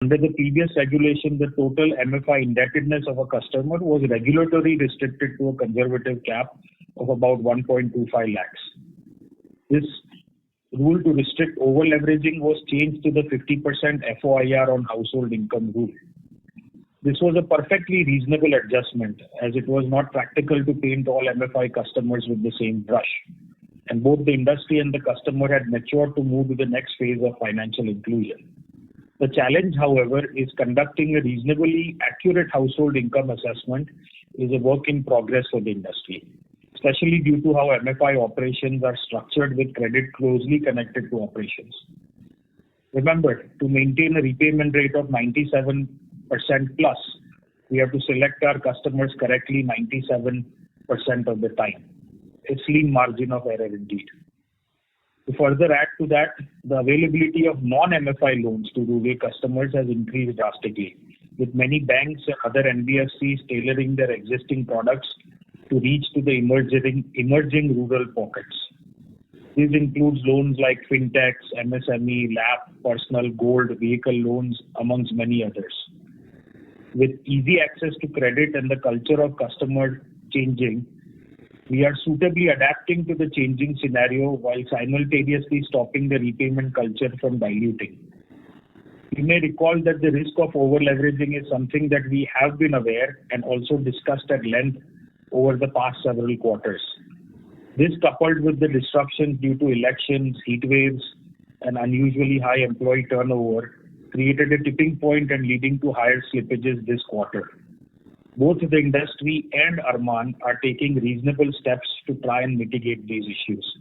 Under the previous regulation, the total MFI indebtedness of a customer was regulatory restricted to a conservative cap of about 1.25 lakhs. This rule to restrict over-leveraging was changed to the 50% FOIR on household income rule. This was a perfectly reasonable adjustment as it was not practical to paint all MFI customers with the same brush, and both the industry and the customer had matured to move to the next phase of financial inclusion. The challenge, however, is conducting a reasonably accurate household income assessment is a work in progress for the industry, especially due to how MFI operations are structured with credit closely connected to operations. Remember, to maintain a repayment rate of 97% plus, we have to select our customers correctly 97% of the time. A slim margin of error indeed. To further add to that, the availability of non-MFI loans to rural customers has increased drastically, with many banks and other NBFCs tailoring their existing products to reach to the emerging rural pockets. This includes loans like fintechs, MSME, LAP, personal, gold, vehicle loans, amongst many others. With easy access to credit and the culture of customer changing, we are suitably adapting to the changing scenario while simultaneously stopping the repayment culture from diluting. You may recall that the risk of over-leveraging is something that we have been aware and also discussed at length over the past several quarters. This, coupled with the disruptions due to elections, heat waves, and unusually high employee turnover, created a tipping point and leading to higher slippages this quarter. Both the industry and Arman are taking reasonable steps to try and mitigate these issues.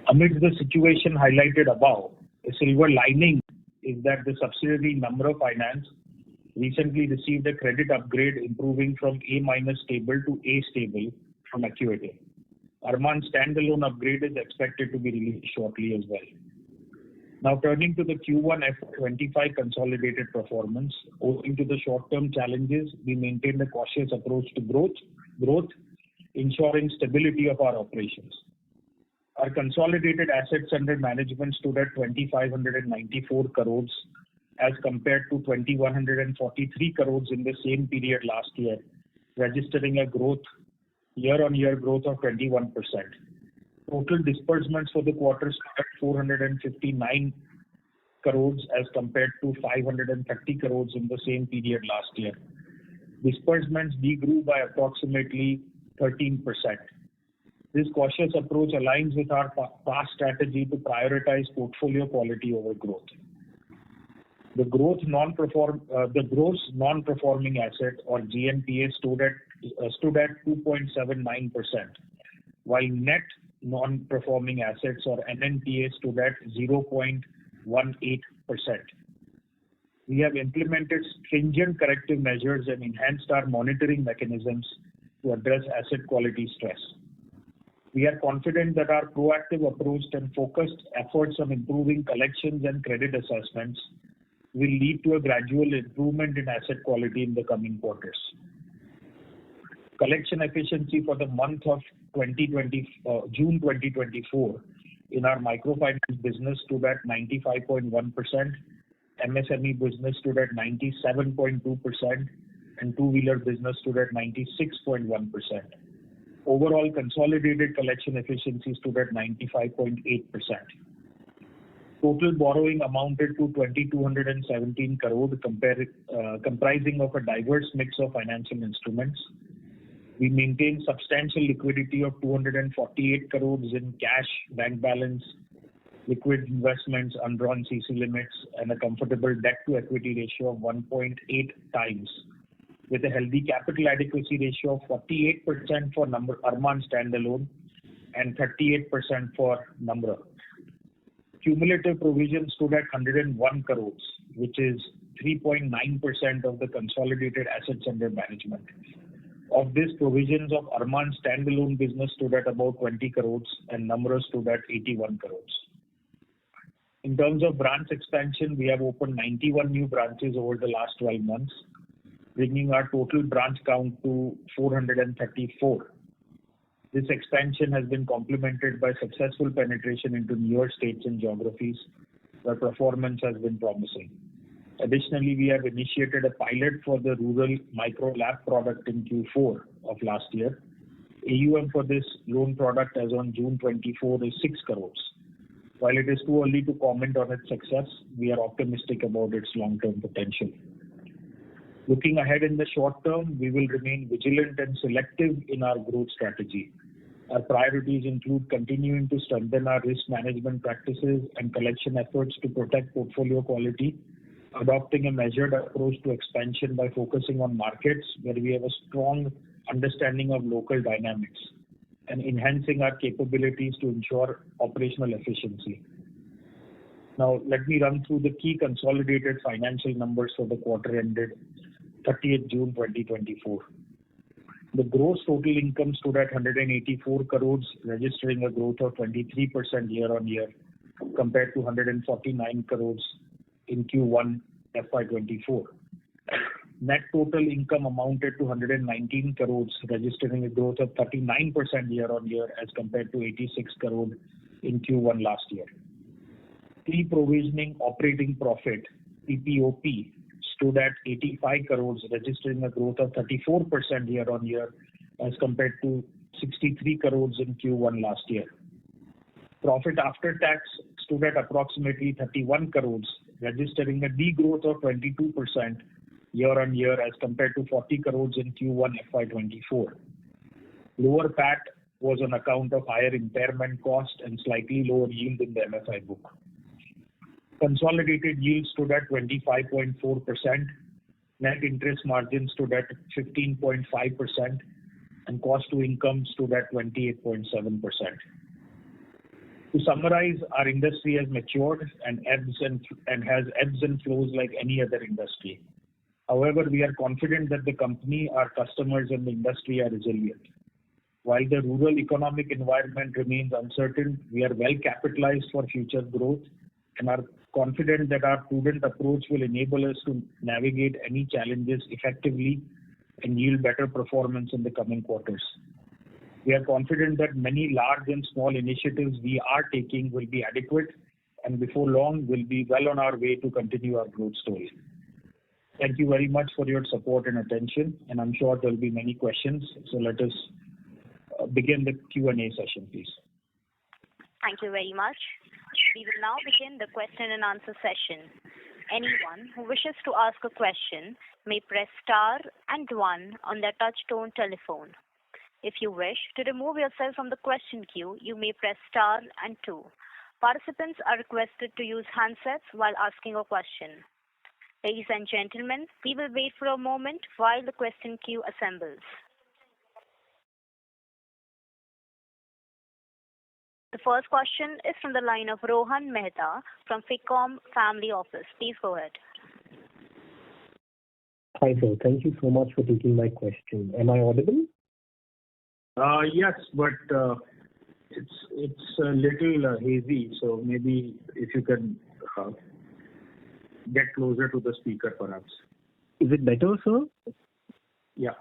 Amidst the situation highlighted above, a silver lining is that the subsidiary Namra Finance recently received a credit upgrade improving from A- stable to A stable from Acuity. Arman standalone upgrade is expected to be released shortly as well. Now turning to the Q1FY25 consolidated performance, owing to the short-term challenges, we maintained a cautious approach to growth, ensuring stability of our operations. Our consolidated assets under management stood at 2,594 crores as compared to 2,143 crores in the same period last year, registering a year-on-year growth of 21%. Total disbursements for the quarter stood at 459 crores as compared to 530 crores in the same period last year. Disbursements degrew by approximately 13%. This cautious approach aligns with our past strategy to prioritize portfolio quality over growth. The gross non-performing asset or GNPA stood at 2.79%, while net non-performing assets or NNPA stood at 0.18%. We have implemented stringent corrective measures and enhanced our monitoring mechanisms to address asset quality stress. We are confident that our proactive approach and focused efforts on improving collections and credit assessments will lead to a gradual improvement in asset quality in the coming quarters. Collection efficiency for the month of June 2024 in our microfinance business stood at 95.1%, MSME business stood at 97.2%, and two-wheeler business stood at 96.1%. Overall consolidated collection efficiency stood at 95.8%. Total borrowing amounted to 2,217 crore, comprising of a diverse mix of financial instruments. We maintain substantial liquidity of 248 crores in cash, bank balance, liquid investments, undrawn CC limits, and a comfortable debt-to-equity ratio of 1.8 times, with a healthy capital adequacy ratio of 48% for Arman standalone and 38% for Namra. Cumulative provisions stood at 101 crores, which is 3.9% of the consolidated assets under management. Of this, provisions of Arman standalone business stood at about 20 crores and Namra stood at 81 crores. In terms of branch expansion, we have opened 91 new branches over the last 12 months, bringing our total branch count to 434. This expansion has been complemented by successful penetration into newer states and geographies where performance has been promising. Additionally, we have initiated a pilot for the rural micro LAP product in Q4 of last year. AUM for this loan product as on June 24 is 6 crores. While it is too early to comment on its success, we are optimistic about its long-term potential. Looking ahead in the short term, we will remain vigilant and selective in our growth strategy. Our priorities include continuing to strengthen our risk management practices and collection efforts to protect portfolio quality, adopting a measured approach to expansion by focusing on markets where we have a strong understanding of local dynamics, and enhancing our capabilities to ensure operational efficiency. Now, let me run through the key consolidated financial numbers for the quarter ended 30th June 2024. The gross total income stood at 184 crores, registering a growth of 23% year-on-year compared to 149 crores in Q1 FY24. Net total income amounted to 119 crores, registering a growth of 39% year-on-year as compared to 86 crores in Q1 last year. Pre-provisioning operating profit, PPOP, stood at 85 crores, registering a growth of 34% year-on-year as compared to 63 crores in Q1 last year. Profit after tax stood at approximately 31 crores, registering a degrowth of 22% year-on-year as compared to 40 crores in Q1 FY24. Lower PAT was on account of higher impairment cost and slightly lower yield in the MFI book. Consolidated yield stood at 25.4%, net interest margin stood at 15.5%, and cost to income stood at 28.7%. To summarize, our industry has matured and has ebbs and flows like any other industry. However, we are confident that the company, our customers, and the industry are resilient. While the rural economic environment remains uncertain, we are well capitalized for future growth and are confident that our prudent approach will enable us to navigate any challenges effectively and yield better performance in the coming quarters. We are confident that many large and small initiatives we are taking will be adequate, and before long will be well on our way to continue our growth story. Thank you very much for your support and attention, and I'm sure there will be many questions. So let us begin the Q&A session, please. Thank you very much. We will now begin the question and answer session. Anyone who wishes to ask a question may press star and 1 on their touch-tone telephone. If you wish to remove yourself from the question queue, you may press star and 2. Participants are requested to use handsets while asking a question. Ladies and gentlemen, we will wait for a moment while the question queue assembles. The first question is from the line of Rohan Mehta from Ficom Family Office. Please go ahead. Hi, sir. Thank you so much for taking my question. Am I audible? Yes, but it's a little hazy, so maybe if you can get closer to the speaker, perhaps. Is it better, sir? Yeah.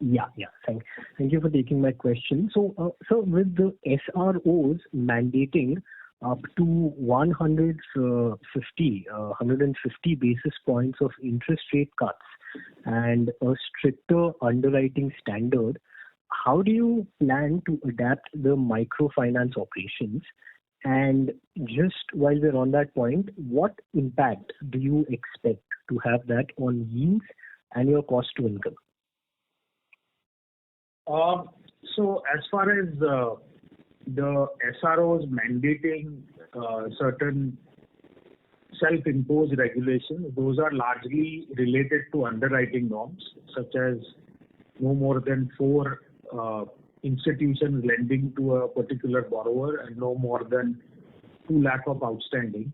Yeah. Thank you for taking my question. So, sir, with the SROs mandating up to 150 basis points of interest rate cuts and a stricter underwriting standard, how do you plan to adapt the microfinance operations? And just while we're on that point, what impact do you expect to have that on yields and your cost to income? So as far as the SROs mandating certain self-imposed regulations, those are largely related to underwriting norms, such as no more than 4 institutions lending to a particular borrower and no more than 2 lakh of outstanding.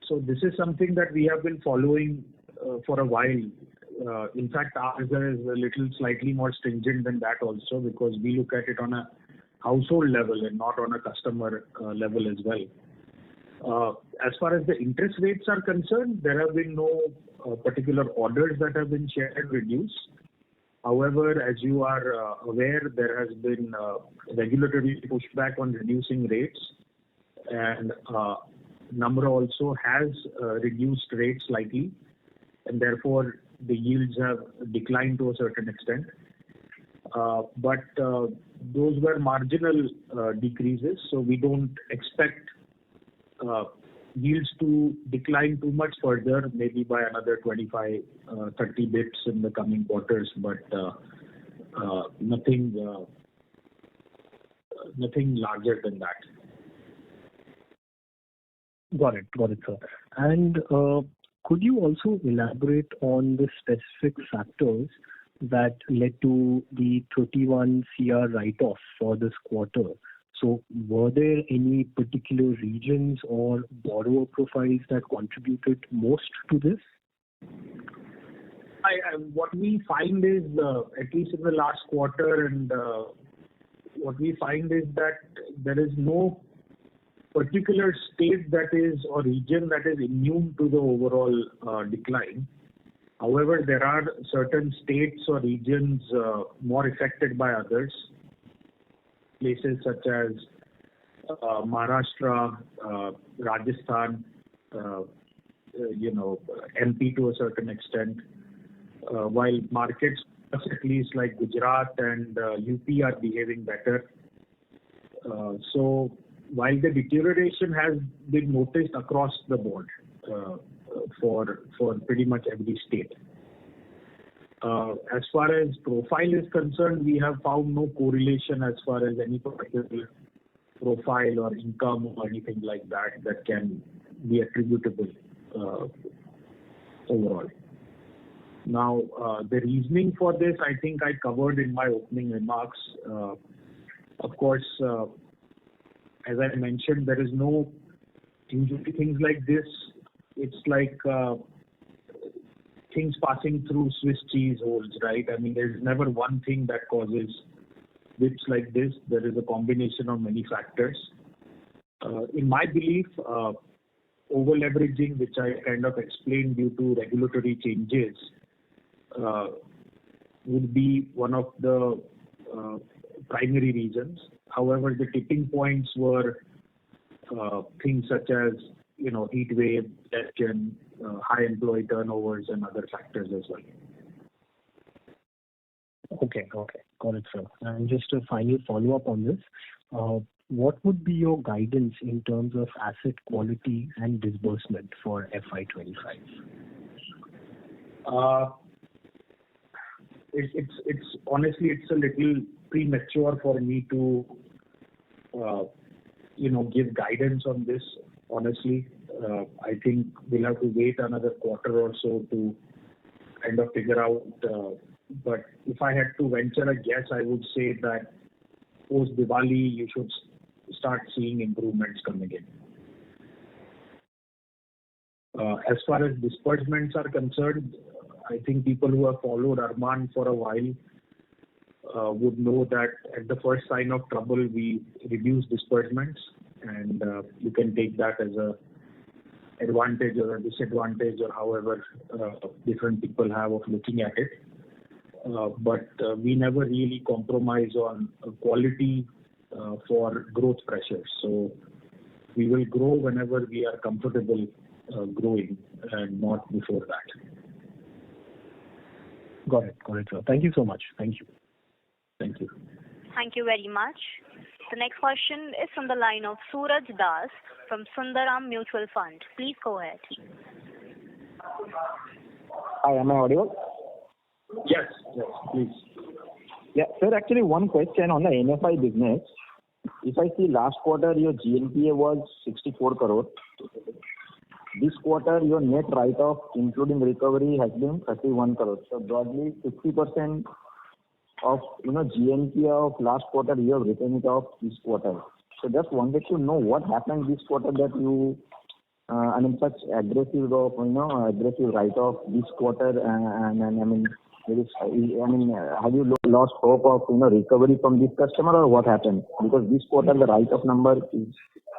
So this is something that we have been following for a while. In fact, ours is a little slightly more stringent than that also, because we look at it on a household level and not on a customer level as well. As far as the interest rates are concerned, there have been no particular orders that have been shared reduced. However, as you are aware, there has been regulatory pushback on reducing rates, and Namra also has reduced rates slightly, and therefore the yields have declined to a certain extent. But those were marginal decreases, so we don't expect yields to decline too much further, maybe by another 25, 30 bits in the coming quarters, but nothing larger than that. Got it, sir. And could you also elaborate on the specific factors that led to the 31 CR write-off for this quarter? So were there any particular regions or borrower profiles that contributed most to this? What we find is, at least in the last quarter, and what we find is that there is no particular state that is, or region that is immune to the overall decline. However, there are certain states or regions more affected by others. Places such as Maharashtra, Rajasthan, MP to a certain extent, while markets at least like Gujarat and UP are behaving better. So while the deterioration has been noticed across the board for pretty much every state. As far as profile is concerned, we have found no correlation as far as any particular profile or income or anything like that can be attributable overall. Now, the reasoning for this, I think I covered in my opening remarks. Of course, as I mentioned, there is no, usually things like this, it's like things passing through Swiss cheese holes, right? I mean, there's never one thing that causes dips like this. There is a combination of many factors. In my belief, over-leveraging, which I kind of explained due to regulatory changes, would be one of the primary reasons. However, the tipping points were things such as, heat wave, Attrition, high employee turnovers, and other factors as well. Okay, got it, sir. And just a final follow-up on this. What would be your guidance in terms of asset quality and disbursement for FY25? It's honestly, it's a little premature for me to give guidance on this. Honestly, I think we'll have to wait another quarter or so to kind of figure out. But if I had to venture a guess, I would say that post Diwali, you should start seeing improvements coming in. As far as disbursements are concerned, I think people who have followed Arman for a while would know that at the first sign of trouble, we reduce disbursements, and you can take that as a advantage or a disadvantage, or however different people have of looking at it. But we never really compromise on quality for growth pressure. So we will grow whenever we are comfortable growing, and not before that. Got it, sir. Thank you so much. Thank you. Thank you. Thank you very much. The next question is from the line of Suraj Das from Sundaram Mutual Fund. Please go ahead. Hi, am I audible? Yes, please. Yeah, sir, actually one question on the NFI business. If I see last quarter, your GNPA was 64 crore. This quarter, your net write-off, including recovery, has been 31 crore. So broadly, 50% of GNPA of last quarter, you have written it off this quarter. So just wanted to know what happened this quarter that you, such aggressive write-off this quarter, and have you lost hope of recovery from this customer, or what happened? Because this quarter the write-off number is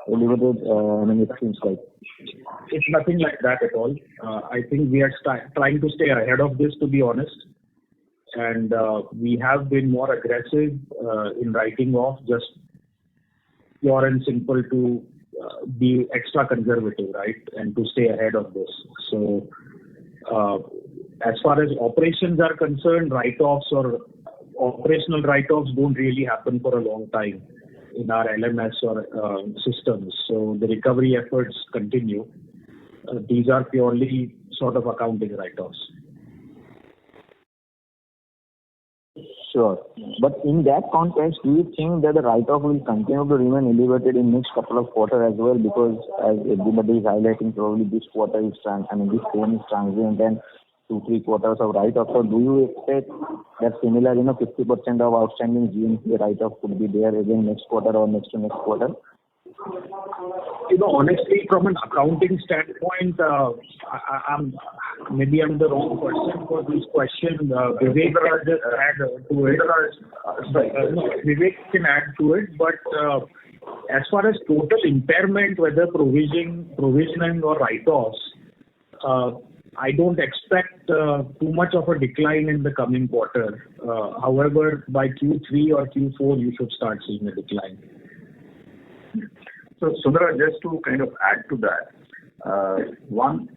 elevated. It seems like it's nothing like that at all. I think we are trying to stay ahead of this, to be honest, and we have been more aggressive in writing off, just pure and simple to be extra conservative, right, and to stay ahead of this. So, as far as operations are concerned, write-offs or operational write-offs don't really happen for a long time in our LMS or systems. So the recovery efforts continue. These are purely sort of accounting write-offs. Sure. But in that context, do you think that the write-off will continue to remain elevated in next couple of quarters as well? Because as everybody is highlighting, probably this quarter is this pain is transient and 2-3 quarters of write-off. So do you expect that similar, 50% of outstanding GNPA write-off could be there again next quarter or next to next quarter? Honestly, from an accounting standpoint, I'm the wrong person for this question. Vivek can just add to it. Vivek can add to it, but as far as total impairment, whether provisioning or write-offs, I don't expect too much of a decline in the coming quarter. However, by Q3 or Q4, you should start seeing a decline. So, Sundara, just to kind of add to that, one,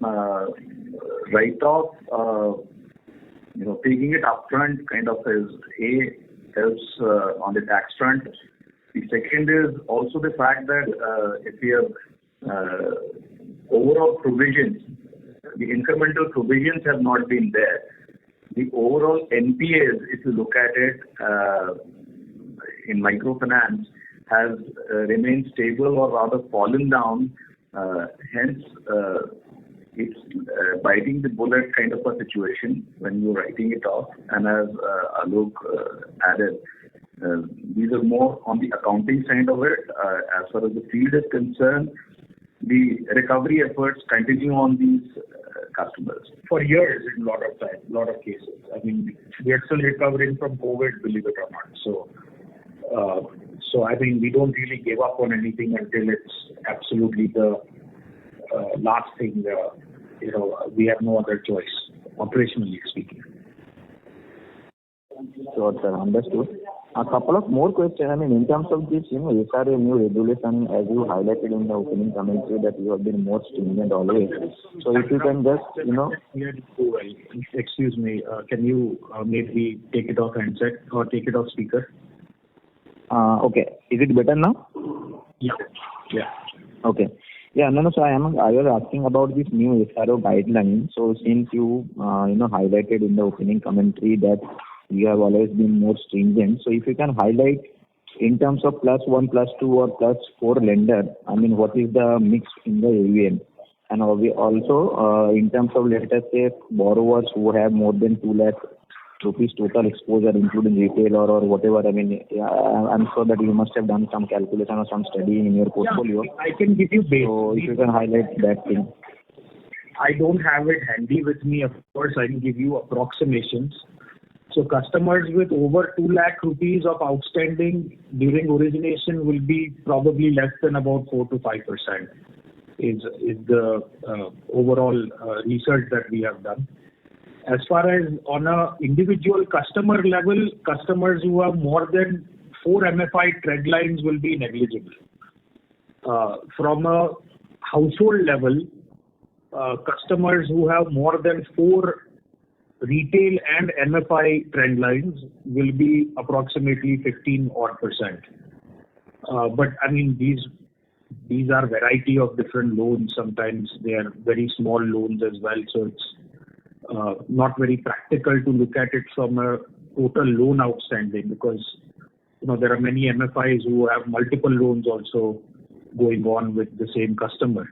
write-off, taking it upfront kind of helps on the tax front. The second is also the fact that if we have overall provisions, the incremental provisions have not been there. The overall NPAs, if you look at it in microfinance, has remained stable or rather fallen down. Hence, it's biting the bullet kind of a situation when you're writing it off. And as Alok added, these are more on the accounting side of it. As far as the field is concerned, the recovery efforts continue on these customers. For years, in a lot of cases. I mean, we are still recovering from COVID, believe it or not. So I mean, we don't really give up on anything until it's absolutely the last thing. We have no other choice, operationally speaking. Sure, sir. Understood. A couple of more questions. I mean, in terms of this, SRA new regulation, as you highlighted in the opening commentary that you have been more stringent always. So if you can just, Excuse me, can you maybe take it off handset or take it off speaker? Okay. Is it better now? Yeah. Okay. Yeah, no. So I was asking about this new SRO guideline. So since you, highlighted in the opening commentary that you have always been more stringent. So if you can highlight in terms of +1, +2 or +4 lender, I mean, what is the mix in the AUM? And also in terms of, let us say, borrowers who have more than 2 lakh rupees total exposure, including retail or whatever. I mean, I'm sure that you must have done some calculation or some study in your portfolio. Yeah, I can give you base. So if you can highlight that thing. I don't have it handy with me. Of course, I can give you approximations. So customers with over 2 lakh rupees of outstanding during origination will be probably less than about 4 to 5% is the overall research that we have done. As far as on a individual customer level, customers who have more than 4 MFI trendlines will be negligible. From a household level, customers who have more than 4 retail and MFI trend lines will be approximately 15% odd. But I mean, these are variety of different loans. Sometimes they are very small loans as well. So it's not very practical to look at it from a total loan outstanding because there are many MFIs who have multiple loans also going on with the same customer.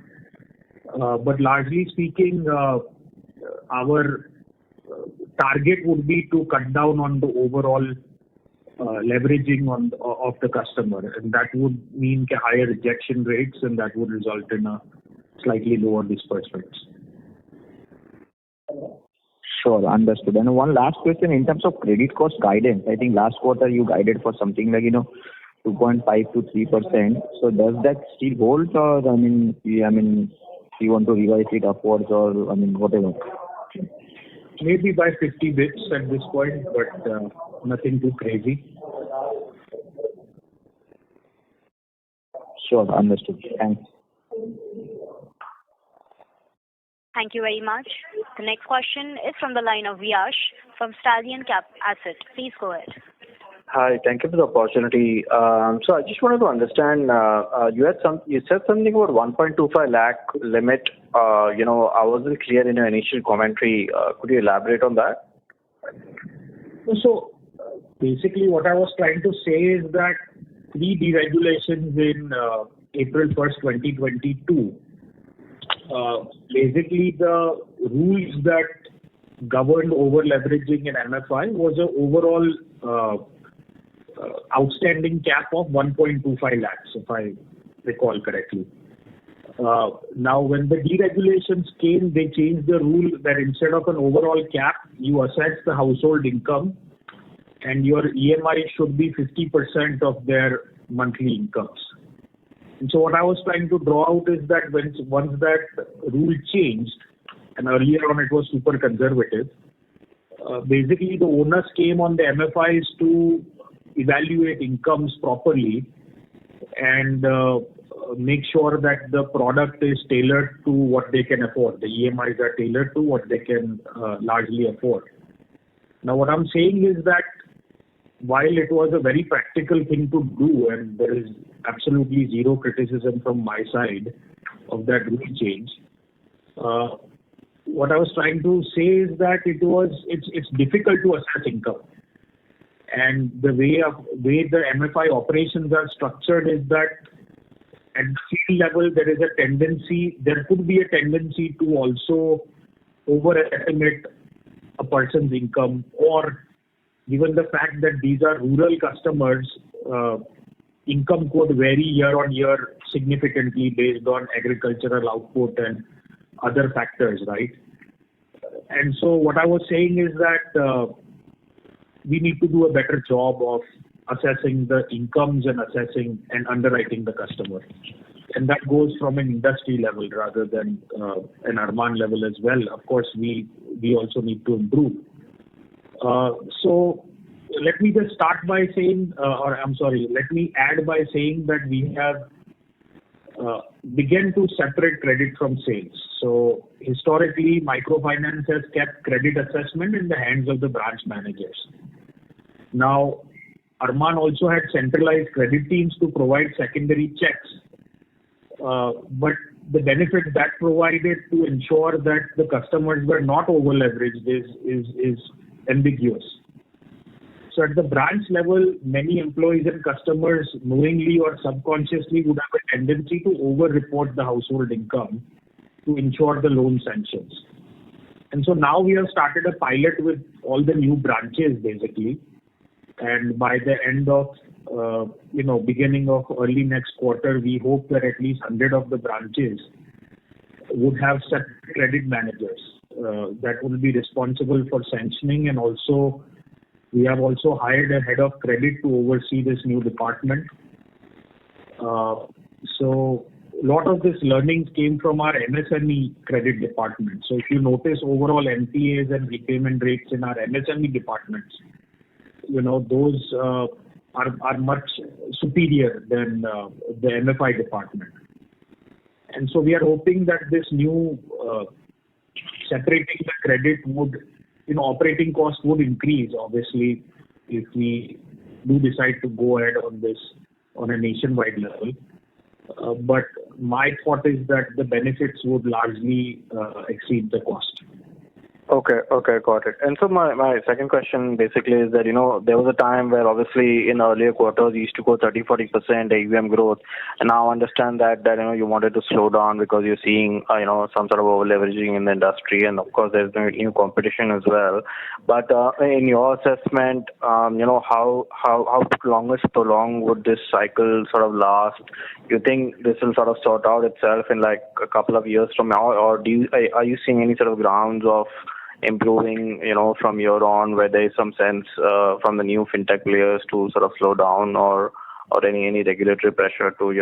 But largely speaking, our target would be to cut down on the overall leveraging of the customer, and that would mean higher rejection rates, and that would result in a slightly lower disbursements. Sure, understood. And one last question in terms of credit cost guidance. I think last quarter you guided for something like 2.5 to 3%. So does that still hold, or you want to revise it upwards, or whatever? Maybe by 50 bits at this point, but nothing too crazy. Sure, understood. Thanks. Thank you very much. The next question is from the line of Yash from Stallion Cap Asset. Please go ahead. Hi, thank you for the opportunity. So I just wanted to understand, you said something about 1.25 lakh limit. I wasn't clear in your initial commentary. Could you elaborate on that? So basically what I was trying to say is that pre-deregulations in April 1st, 2022, basically the rules that governed over-leveraging in MFI was an overall outstanding cap of 1.25 lakhs, if I recall correctly. Now, when the deregulations came, they changed the rule that instead of an overall cap, you assess the household income and your EMI should be 50% of their monthly incomes. And so what I was trying to draw out is that once that rule changed, and earlier on it was super conservative, basically the onus came on the MFIs to evaluate incomes properly and make sure that the product is tailored to what they can afford. The EMIs are tailored to what they can largely afford. Now what I'm saying is that while it was a very practical thing to do, and there is absolutely zero criticism from my side of that rule change, what I was trying to say is that it's difficult to assess income. And the way the MFI operations are structured is that at field level there could be a tendency to also overestimate a person's income, or given the fact that these are rural customers, income could vary year on year significantly based on agricultural output and other factors, right? And so what I was saying is that we need to do a better job of assessing the incomes and assessing and underwriting the customer. And that goes from an industry level rather than an Arman level as well. Of course, we also need to improve. So let me just start by saying, let me add by saying that we have began to separate credit from sales. So historically, microfinance has kept credit assessment in the hands of the branch managers. Now, Arman also had centralized credit teams to provide secondary checks. But the benefit that provided to ensure that the customers were not over-leveraged is ambiguous. So at the branch level, many employees and customers knowingly or subconsciously would have a tendency to over-report the household income to ensure the loan sanctions. And so now we have started a pilot with all the new branches basically. And by the end of, beginning of early next quarter, we hope that at least 100 of the branches would have separate credit managers that will be responsible for sanctioning, and also we have also hired a head of credit to oversee this new department. So a lot of this learnings came from our MSME credit department. So if you notice overall NPAs and repayment rates in our MSME departments, those are much superior than the MFI department. And so we are hoping that this new separating the credit would, operating costs would increase, obviously, if we do decide to go ahead on this on a nationwide level. But my thought is that the benefits would largely exceed the cost. Okay, got it. And so my second question basically is that, there was a time where obviously in earlier quarters you used to go 30-40% AUM growth. And now I understand that you wanted to slow down because you're seeing, some sort of over-leveraging in the industry. And of course, there's new competition as well. But in your assessment, how long would this cycle sort of last? You think this will sort of sort out itself in like a couple of years from now? Or are you seeing any sort of grounds of improving, from year on, where there is some sense from the new fintech players to sort of slow down, or any regulatory pressure to,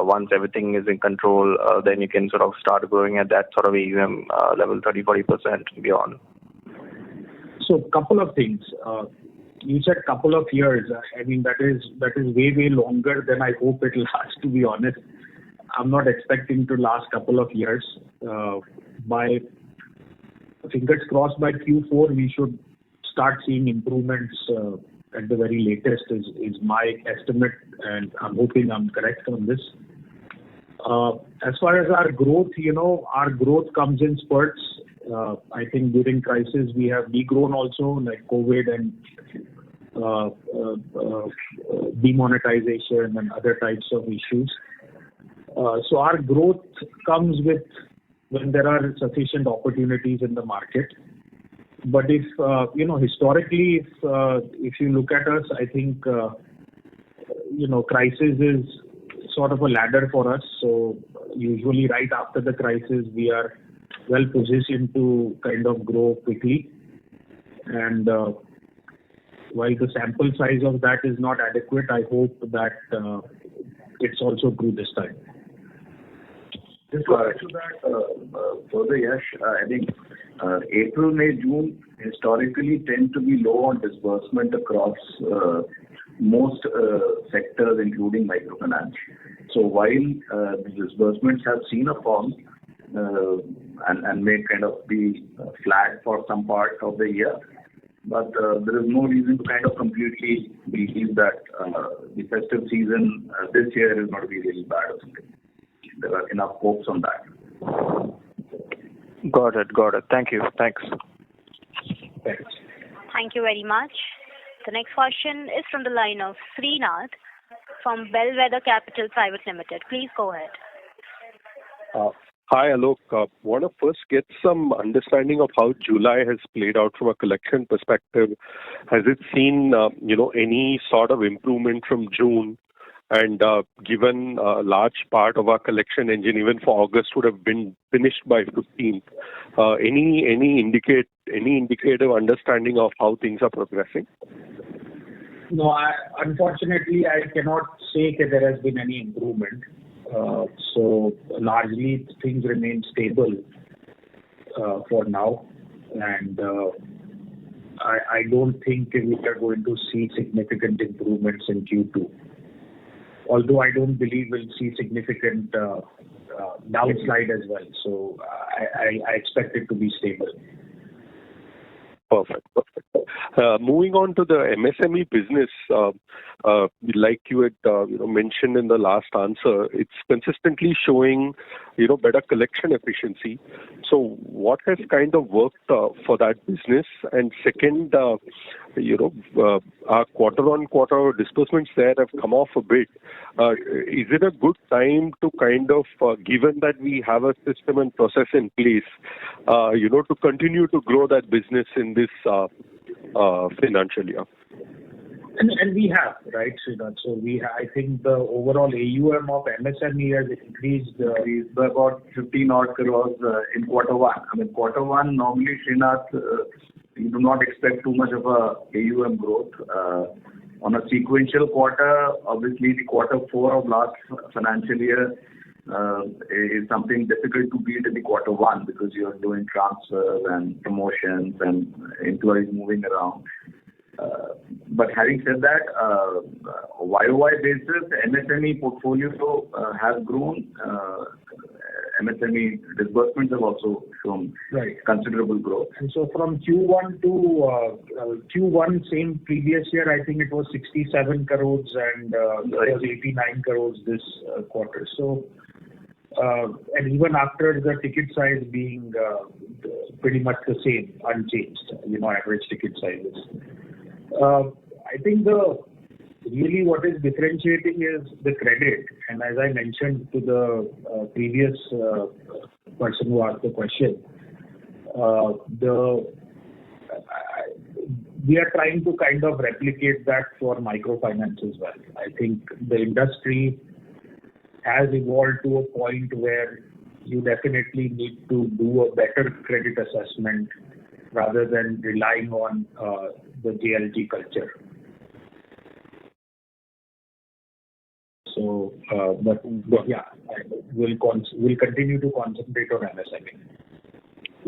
once everything is in control, then you can sort of start growing at that sort of AUM level, 30-40% beyond? So couple of things. You said couple of years. I mean, that is way longer than I hope it will last, to be honest. I'm not expecting to last couple of years. By fingers crossed, by Q4 we should start seeing improvements at the very latest is my estimate, and I'm hoping I'm correct on this. As far as our growth, our growth comes in spurts. I think during crisis we have degrown also, like COVID and demonetization and other types of issues. So our growth comes with when there are sufficient opportunities in the market. But if historically, if you look at us, I think crisis is sort of a ladder for us. So usually right after the crisis, we are well positioned to kind of grow quickly. And while the sample size of that is not adequate, I hope that it's also true this time. Just to add to that, further, Yash, I think April, May, June historically tend to be low on disbursement across most sectors, including microfinance. So while the disbursements have seen a fall and may kind of be flat for some part of the year, but there is no reason to kind of completely believe that the festive season this year is going to be really bad or something. There are enough hopes on that. Got it. Thank you. Thanks. Thank you very much. The next question is from the line of Srinath from Bellwether Capital Private Limited. Please go ahead. Hi, Alok. Want to first get some understanding of how July has played out from a collection perspective. Has it seen, any sort of improvement from June? And given a large part of our collection engine, even for August, would have been finished by 15th. Any indicative understanding of how things are progressing? No, unfortunately, I cannot say that there has been any improvement. So largely things remain stable for now, and I don't think we are going to see significant improvements in Q2. Although I don't believe we'll see significant downslide as well. So I expect it to be stable. Perfect. Moving on to the MSME business, like you had mentioned in the last answer, it's consistently showing better collection efficiency. So what has kind of worked for that business? And second, our quarter-on-quarter disbursements there have come off a bit. Is it a good time to kind of, given that we have a system and process in place, to continue to grow that business in this financial year? And we have, right, Srinath? So I think the overall AUM of MSME has increased by about 15 odd crores in quarter one. I mean, quarter one, normally, Srinath, you do not expect too much of a AUM growth. On a sequential quarter, obviously the quarter four of last financial year is something difficult to beat in the quarter one because you're doing transfers and promotions and employees moving around. But having said that, YOY basis, MSME portfolio has grown. MSME disbursements have also shown considerable growth. And so from Q1 to Q1 same previous year, I think it was 67 crores and it was 89 crores this quarter. So and even after the ticket size being pretty much the same, unchanged, average ticket sizes. I think really what is differentiating is the credit. And as I mentioned to the previous person who asked the question, we are trying to kind of replicate that for microfinance as well. I think the industry has evolved to a point where you definitely need to do a better credit assessment rather than relying on the JLG culture. So, but yeah, we'll continue to concentrate on MSME.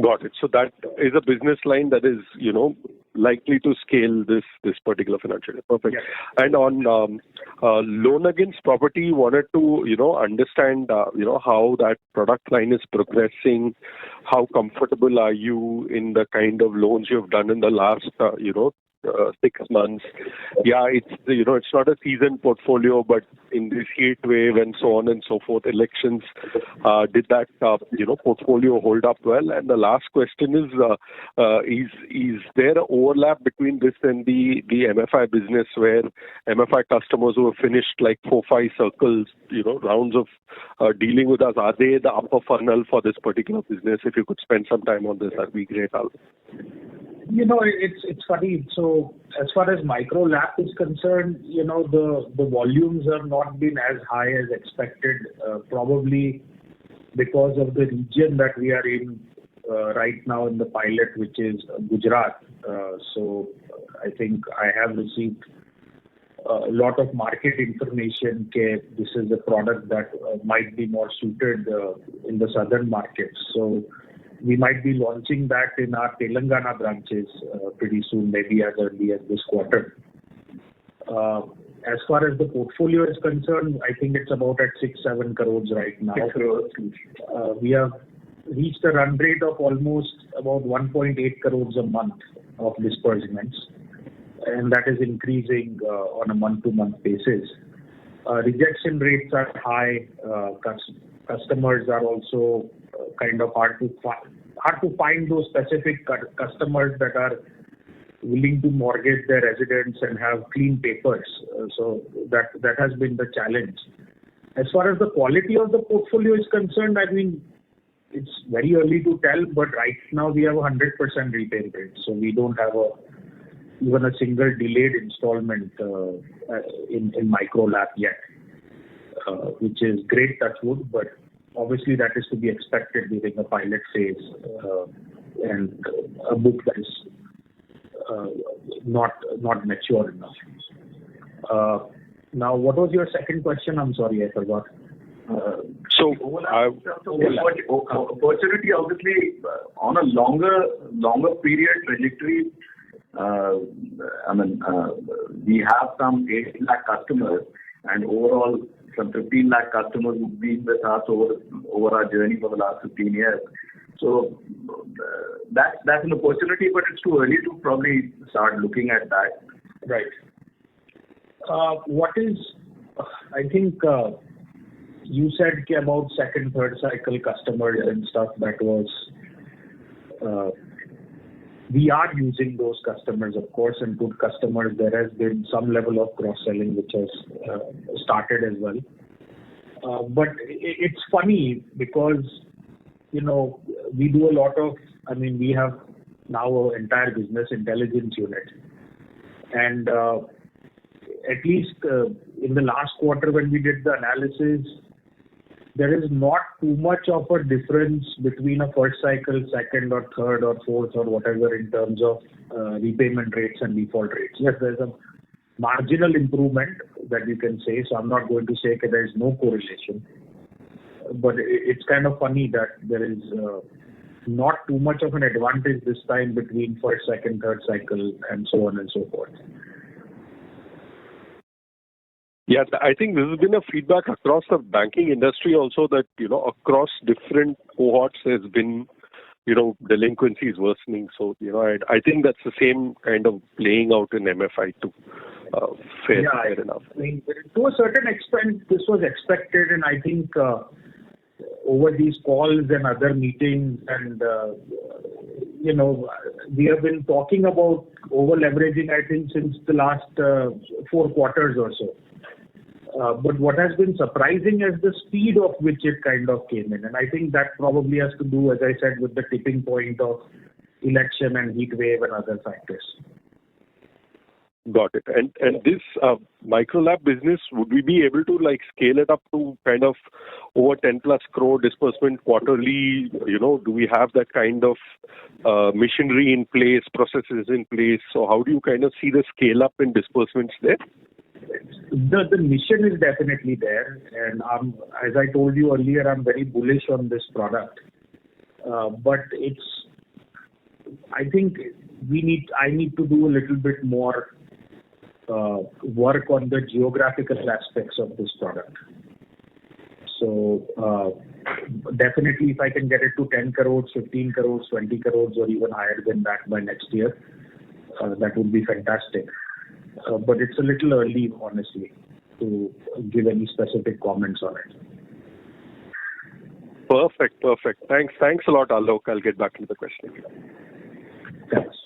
Got it. So that is a business line that is, likely to scale this particular financial year. Perfect. Yes. And on loan against property, wanted to understand how that product line is progressing. How comfortable are you in the kind of loans you've done in the last 6 months? Yeah, it's not a seasoned portfolio, but in this heat wave and so on and so forth, elections, did that portfolio hold up well? And the last question is there an overlap between this and the MFI business, where MFI customers who have finished like 4-5 circles, rounds of dealing with us, are they the upper funnel for this particular business? If you could spend some time on this, that'd be great. It's funny. So as far as micro LAP is concerned, the volumes have not been as high as expected, probably because of the region that we are in right now in the pilot, which is Gujarat. So I think I have received a lot of market information. This is a product that might be more suited in the southern markets. So we might be launching that in our Telangana branches pretty soon, maybe as early as this quarter. As far as the portfolio is concerned, I think it's about at 6-7 crores right now. 6 crores. We have reached a run rate of almost about 1.8 crores a month of disbursements, and that is increasing on a month-to-month basis. Rejection rates are high. Customers are also kind of hard to find those specific customers that are willing to mortgage their residence and have clean papers. So that has been the challenge. As far as the quality of the portfolio is concerned, I mean, it's very early to tell, but right now we have a 100% repayment rate. So we don't have even a single delayed installment in micro LAP yet, which is great, touch wood, but obviously that is to be expected during a pilot phase and a book that is not mature enough. Now, what was your second question? I'm sorry, I forgot. Opportunity, obviously, on a longer period trajectory. We have some 8 lakh customers, and overall some 15 lakh customers who've been with us over our journey for the last 15 years. So that's an opportunity, but it's too early to probably start looking at that. Right. I think you said about second, third cycle customers and stuff. That was we are using those customers, of course, and good customers. There has been some level of cross-selling which has started as well. But it's funny because, we do a lot of, we have now an entire business intelligence unit. And at least in the last quarter when we did the analysis, there is not too much of a difference between a first cycle, second or third or fourth or whatever in terms of repayment rates and default rates. Yes, there's a marginal improvement that you can say. So I'm not going to say that there is no correlation. But it's kind of funny that there is not too much of an advantage this time between first, second, third cycle and so on and so forth. Yeah, I think this has been a feedback across the banking industry also that, across different cohorts there's been, delinquencies worsening. So, I think that's the same kind of playing out in MFI too. Fair enough. To a certain extent, this was expected, and I think over these calls and other meetings and, we have been talking about over-leveraging, I think, since the last 4 quarters or so. But what has been surprising is the speed of which it kind of came in. And I think that probably has to do, as I said, with the tipping point of election and heat wave and other factors. Got it. And this micro LAP business, would we be able to scale it up to kind of over 10 plus crore disbursement quarterly? Do we have that kind of machinery in place, processes in place? So how do you kind of see the scale up in disbursements there? The mission is definitely there, and as I told you earlier, I'm very bullish on this product. But I think I need to do a little bit more work on the geographical aspects of this product. So definitely, if I can get it to 10 crores, 15 crores, 20 crores, or even higher than that by next year, that would be fantastic. But it's a little early, honestly, to give any specific comments on it. Perfect. Thanks a lot, Alok. I'll get back to the question. Thanks.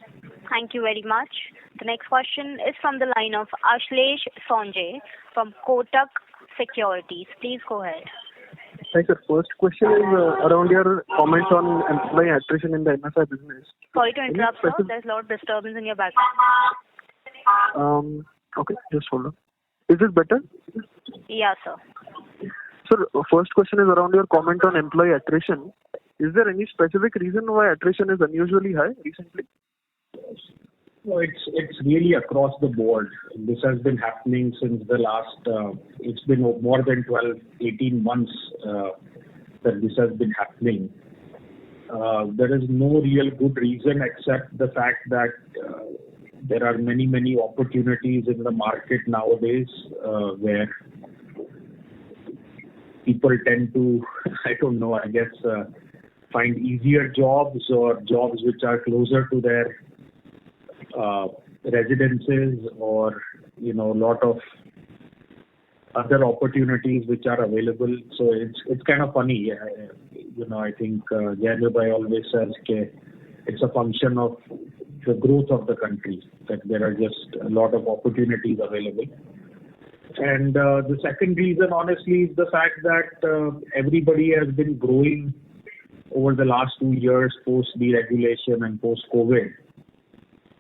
Thank you very much. The next question is from the line of Ashlesh Sonje from Kotak Securities. Please go ahead. Hi, sir. First question is around your comments on employee attrition in the MFI business. Sorry to interrupt, sir. There's a lot of disturbance in your background. Okay, just hold on. Is this better? Yeah, sir. Sir, first question is around your comment on employee attrition. Is there any specific reason why attrition is unusually high recently? No, it's really across the board. This has been happening since the last, it's been more than 12, 18 months that this has been happening. There is no real good reason except the fact that there are many opportunities in the market nowadays where people tend to, find easier jobs or jobs which are closer to their residences, or a lot of other opportunities which are available. So it's kind of funny. I think Jayadevbhai always says it's a function of the growth of the country, that there are just a lot of opportunities available. And the second reason, honestly, is the fact that everybody has been growing over the last 2 years post-deregulation and post-COVID.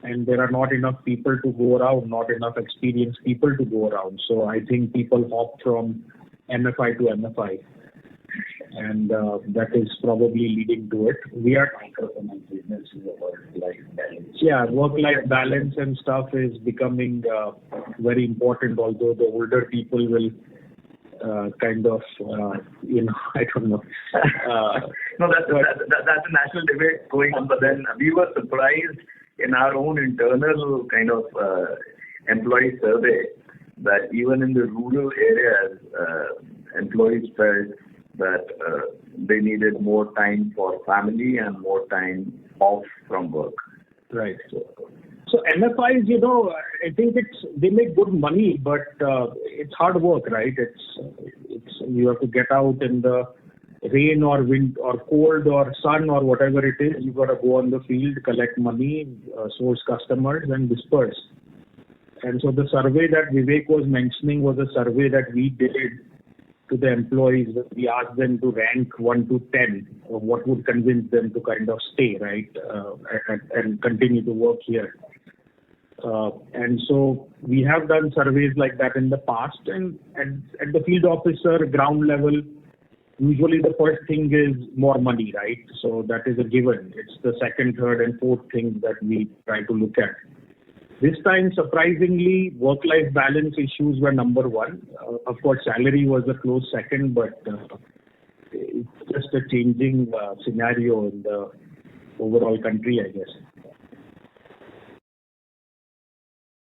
And there are not enough people to go around, not enough experienced people to go around. So I think people hop from MFI to MFI. And that is probably leading to it. We are microfinance business is a work-life balance. Yeah, work-life balance and stuff is becoming very important, although the older people will I don't know. No, that's a national debate going on. But then we were surprised in our own internal kind of employee survey that even in the rural areas, employees felt that they needed more time for family and more time off from work. Right. So MFIs, I think they make good money, but it's hard work, right? It's you have to get out in the rain or wind or cold or sun or whatever it is. You got to go on the field, collect money, source customers, and disperse. And so the survey that Vivek was mentioning was a survey that we did to the employees. We asked them to rank 1 to 10 of what would convince them to kind of stay, right, and continue to work here. And so we have done surveys like that in the past, and at the field officer ground level, usually the first thing is more money, right? So that is a given. It's the second, third, and fourth thing that we try to look at. This time, surprisingly, work-life balance issues were number one. Of course, salary was a close second, but it's just a changing scenario in the overall country, I guess.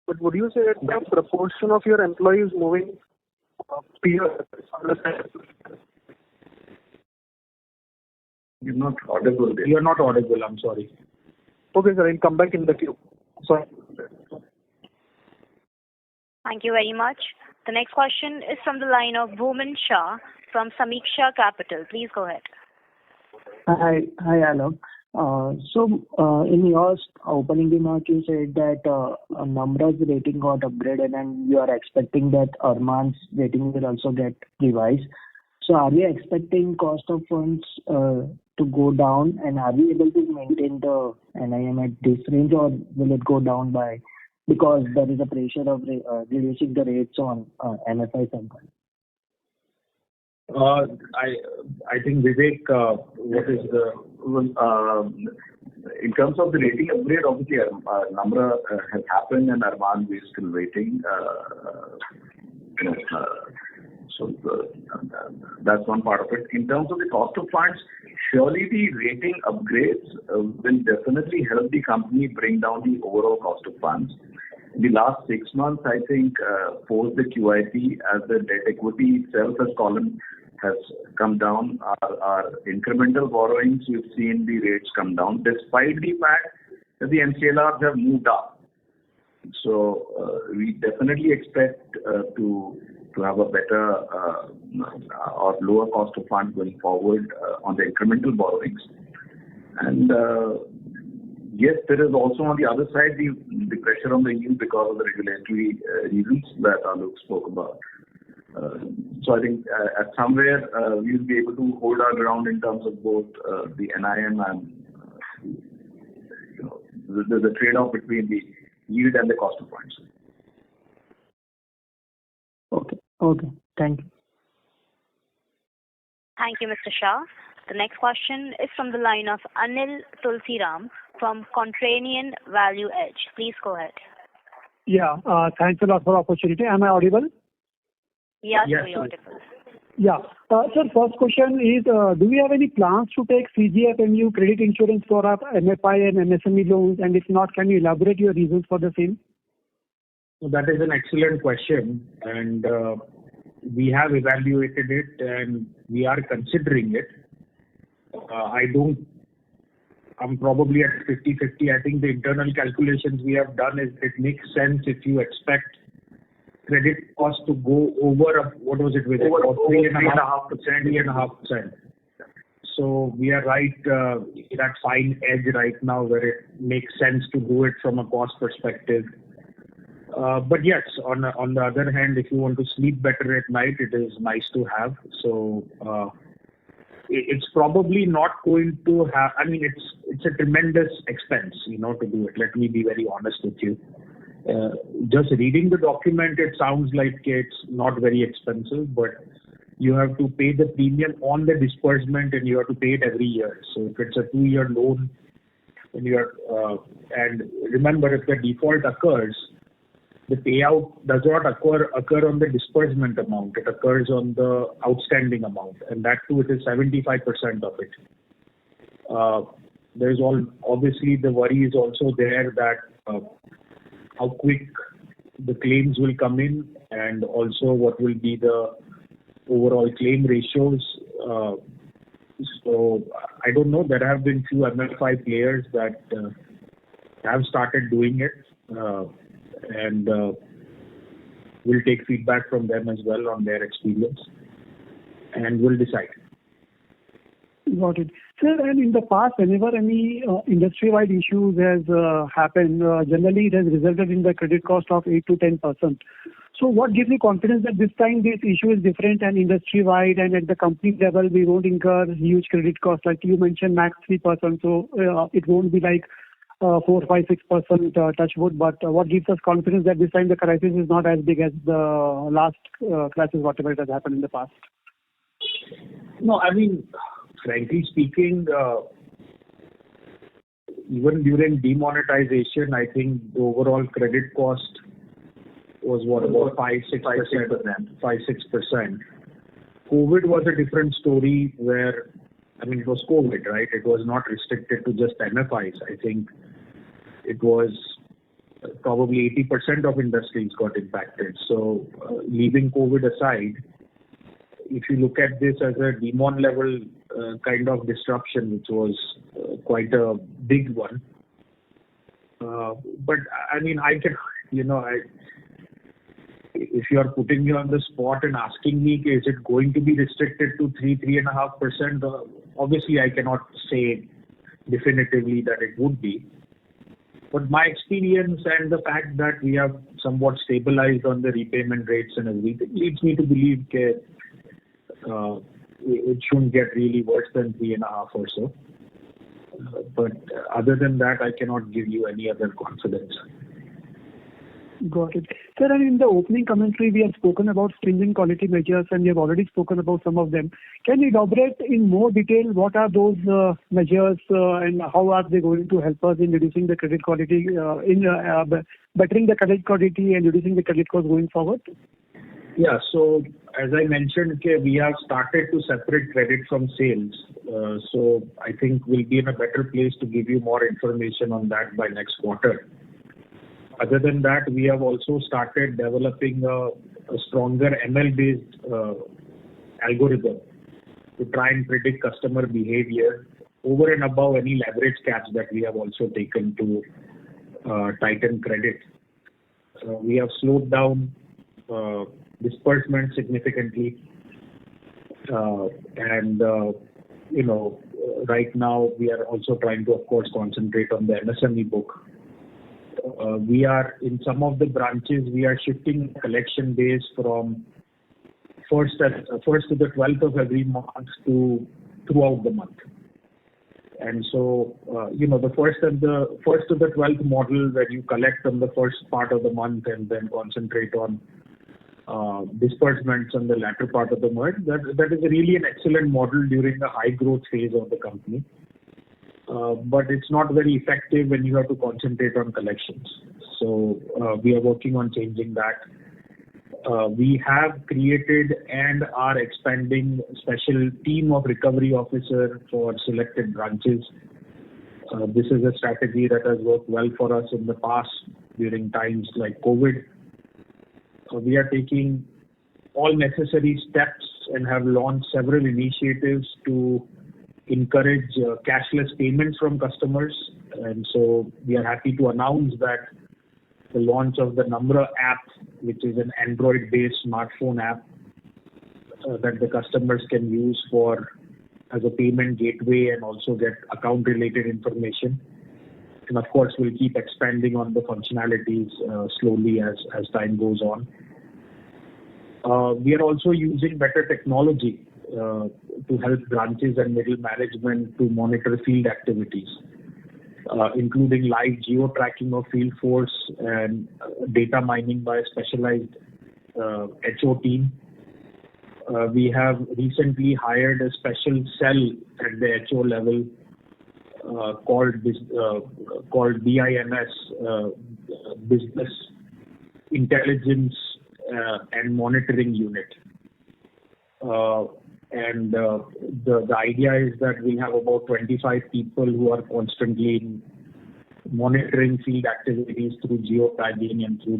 But would you say that the proportion of your employees moving peer? You're not audible there. You're not audible, I'm sorry. Okay, sir, I'll come back in the queue. Sorry. Thank you very much. The next question is from the line of Bhuman Shah from Samiksha Capital. Please go ahead. Hi, Alok. In your opening remark, you said that Namra's rating got upgraded and you are expecting that Arman's rating will also get revised. So are we expecting cost of funds to go down, and are we able to maintain the NIM at this range, or will it go down because there is a pressure of reducing the rates on MFI sometimes? I think Vivek, what is in terms of the rating upgrade, obviously Namra has happened and Arman is still waiting. So that's one part of it. In terms of the cost of funds, surely the rating upgrades will definitely help the company bring down the overall cost of funds. In the last 6 months, I think, post the QIP, as the debt equity itself has come down, our incremental borrowings, we've seen the rates come down, despite the fact that the MCLRs have moved up. So we definitely expect to have a better or lower cost of funds going forward on the incremental borrowings. And yes, there is also on the other side the pressure on the yield because of the regulatory reasons that Alok spoke about. So I think at somewhere we will be able to hold our ground in terms of both the NIM and the trade-off between the yield and the cost of funds. Okay. Thank you. Thank you, Mr. Shah. The next question is from the line of Anil Tulsiram from Contrarian Value Edge. Please go ahead. Yeah, thanks a lot for the opportunity. Am I audible? Yes, you're audible. Yeah. Sir, first question is, do we have any plans to take CGFMU credit insurance for our MFI and MSME loans? And if not, can you elaborate your reasons for the same? So that is an excellent question, and we have evaluated it and we are considering it. I'm probably at 50-50. I think the internal calculations we have done is it makes sense if you expect credit cost to go over, what was it with it? Over 3.5%. So we are right in that fine edge right now where it makes sense to do it from a cost perspective. But yes, on the other hand, if you want to sleep better at night, it is nice to have. So it's probably not going to have. I mean, it's a tremendous expense, to do it. Let me be very honest with you. Just reading the document, it sounds like it's not very expensive, but you have to pay the premium on the disbursement and you have to pay it every year. So if it's a 2-year loan, and remember, if the default occurs, the payout does not occur on the disbursement amount. It occurs on the outstanding amount, and that too, it is 75% of it. There's obviously the worry is also there that how quick the claims will come in, and also what will be the overall claim ratios. So I don't know. There have been few MFI players that have started doing it, and we'll take feedback from them as well on their experience, and we'll decide. Got it. Sir, and in the past, whenever any industry-wide issues has happened, generally it has resulted in the credit cost of 8 to 10%. So what gives you confidence that this time this issue is different and industry-wide, and at the company level we won't incur huge credit costs? Like you mentioned, max 3%, so it won't be like 4, 5, 6% touch wood. But what gives us confidence that this time the crisis is not as big as the last crisis, whatever it has happened in the past? No, I mean, frankly speaking, even during demonetization, I think the overall credit cost was about 5-6%. COVID was a different story where, I mean, it was COVID, right? It was not restricted to just MFIs. I think it was probably 80% of industries got impacted. So leaving COVID aside, if you look at this as a demon level kind of disruption, which was quite a big one. But I mean, I can, if you are putting me on the spot and asking me, is it going to be restricted to 3.5%? Obviously, I cannot say definitively that it would be. But my experience and the fact that we have somewhat stabilized on the repayment rates and everything leads me to believe that it shouldn't get really worse than 3.5 or so. But other than that, I cannot give you any other confidence. Got it. Sir, and in the opening commentary, we have spoken about stringent quality measures, and we have already spoken about some of them. Can you elaborate in more detail what are those measures and how are they going to help us in reducing the credit quality, bettering the credit quality and reducing the credit cost going forward? Yeah. So as I mentioned, okay, we have started to separate credit from sales. So I think we'll be in a better place to give you more information on that by next quarter. Other than that, we have also started developing a stronger ML-based algorithm to try and predict customer behavior over and above any leverage caps that we have also taken to tighten credit. We have slowed down disbursement significantly, and right now we are also trying to, of course, concentrate on the MSME book. We are in some of the branches, we are shifting collection days from first to the 12th of every month to throughout the month. And so, the first to the 12th model, where you collect on the first part of the month and then concentrate on disbursements on the latter part of the month, that is really an excellent model during the high growth phase of the company. But it's not very effective when you have to concentrate on collections. So we are working on changing that. We have created and are expanding a special team of recovery officer for selected branches. This is a strategy that has worked well for us in the past during times like COVID. We are taking all necessary steps and have launched several initiatives to encourage cashless payments from customers. And so we are happy to announce that the launch of the Namra app, which is an Android-based smartphone app that the customers can use as a payment gateway and also get account-related information. And of course, we'll keep expanding on the functionalities slowly as time goes on. We are also using better technology to help branches and middle management to monitor field activities, including live geo-tracking of field force and data mining by a specialized HO team. We have recently hired a special cell at the HO level called BIMS, Business Intelligence and Monitoring Unit. And the idea is that we have about 25 people who are constantly monitoring field activities through geotagging and through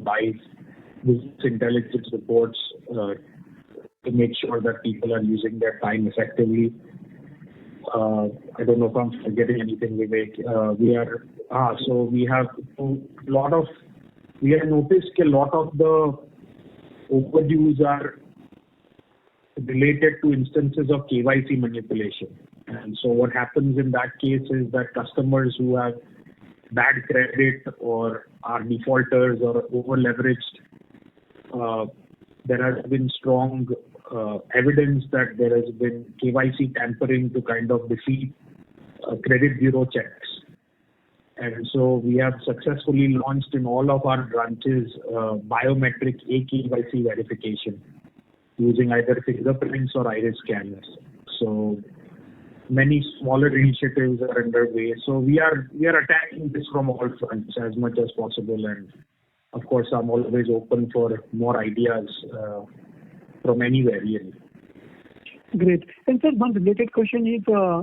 business intelligence reports to make sure that people are using their time effectively. I don't know if I'm forgetting anything, Vivek. We have noticed a lot of the overdues are related to instances of KYC manipulation. And so what happens in that case is that customers who have bad credit or are defaulters or over-leveraged, there has been strong evidence that there has been KYC tampering to kind of defeat credit bureau checks. And so we have successfully launched in all of our branches biometric KYC verification using either fingerprints or iris scanners. So many smaller initiatives are underway. So we are attacking this from all fronts as much as possible. And of course, I'm always open for more ideas from anywhere, really. Great. And sir, one related question is,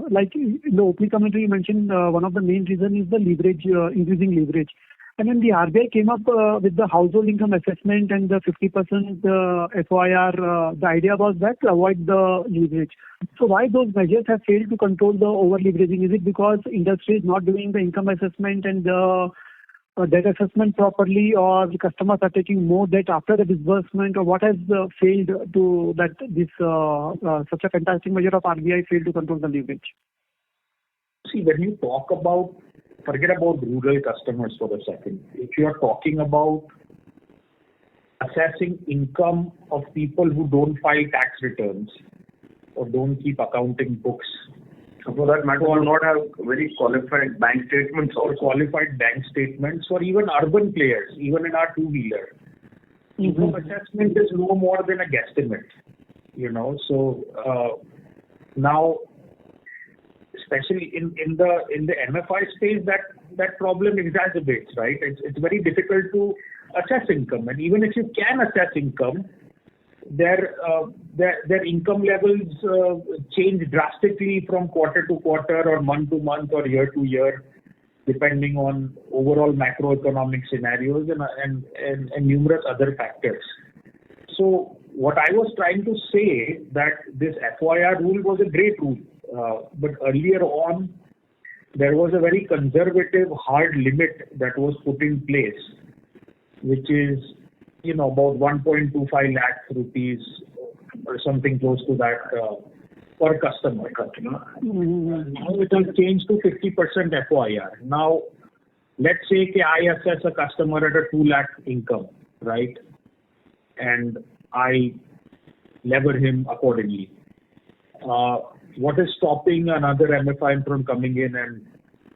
like in the opening commentary, you mentioned one of the main reasons is the leverage, increasing leverage. And then the RBI came up with the household income assessment and the 50% FOIR. The idea was that to avoid the leverage. So why those measures have failed to control the over-leveraging? Is it because industry is not doing the income assessment and the debt assessment properly, or the customers are taking more debt after the disbursement, or what has failed to that this such a fantastic measure of RBI failed to control the leverage? See, when you talk about, forget about rural customers for a second. If you are talking about assessing income of people who don't file tax returns or don't keep accounting books, for that matter, do not have very qualified bank statements or qualified bank statements for even urban players, even in our two-wheeler. Income assessment is no more than a guesstimate, So now, especially in the MFI space, that problem exacerbates, right? It's very difficult to assess income, and even if you can assess income, their income levels change drastically from quarter to quarter or month to month or year to year, depending on overall macroeconomic scenarios and numerous other factors. So what I was trying to say that this FYR rule was a great rule, but earlier on there was a very conservative hard limit that was put in place, which is about 1.25 lakh rupees or something close to that per customer. Now it has changed to 50% FYR. Now let's say I assess a customer at a 2 lakh income, right? And I lever him accordingly. What is stopping another MFI from coming in and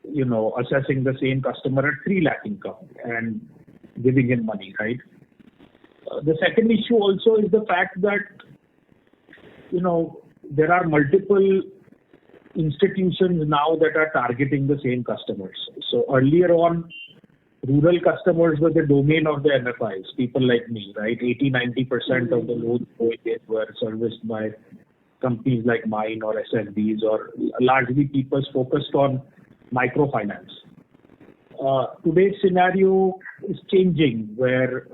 assessing the same customer at 3 lakh income and giving him money, right? The second issue also is the fact that there are multiple institutions now that are targeting the same customers. So earlier on, rural customers were the domain of the MFIs, people like me, right? 80-90% of the loans going in were serviced by companies like mine or SFBs, or largely people focused on microfinance. Today's scenario is changing where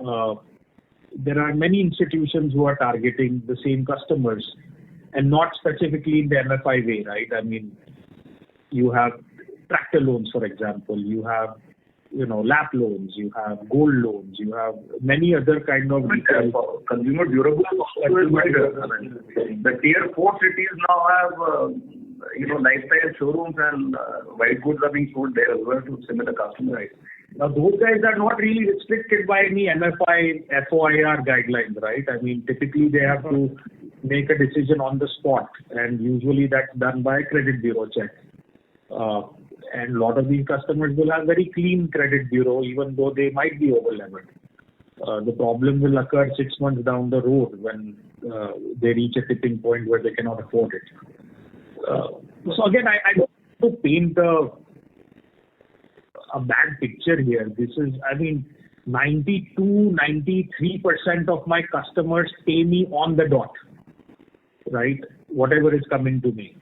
there are many institutions who are targeting the same customers and not specifically in the MFI way, right? I mean, you have tractor loans, for example, you have LAP loans, you have gold loans, you have many other kind of consumer durable. The tier 4 cities now have lifestyle showrooms and white goods are being sold there as well to similar customers. Now those guys are not really restricted by any MFI FOIR guidelines, right? I mean, typically they have to make a decision on the spot, and usually that's done by a credit bureau check. And a lot of these customers will have very clean credit bureau, even though they might be over-levered. The problem will occur 6 months down the road when they reach a tipping point where they cannot afford it. So again, I don't want to paint a bad picture here. This is, 92-93% of my customers pay me on the dot, right? Whatever is coming to me.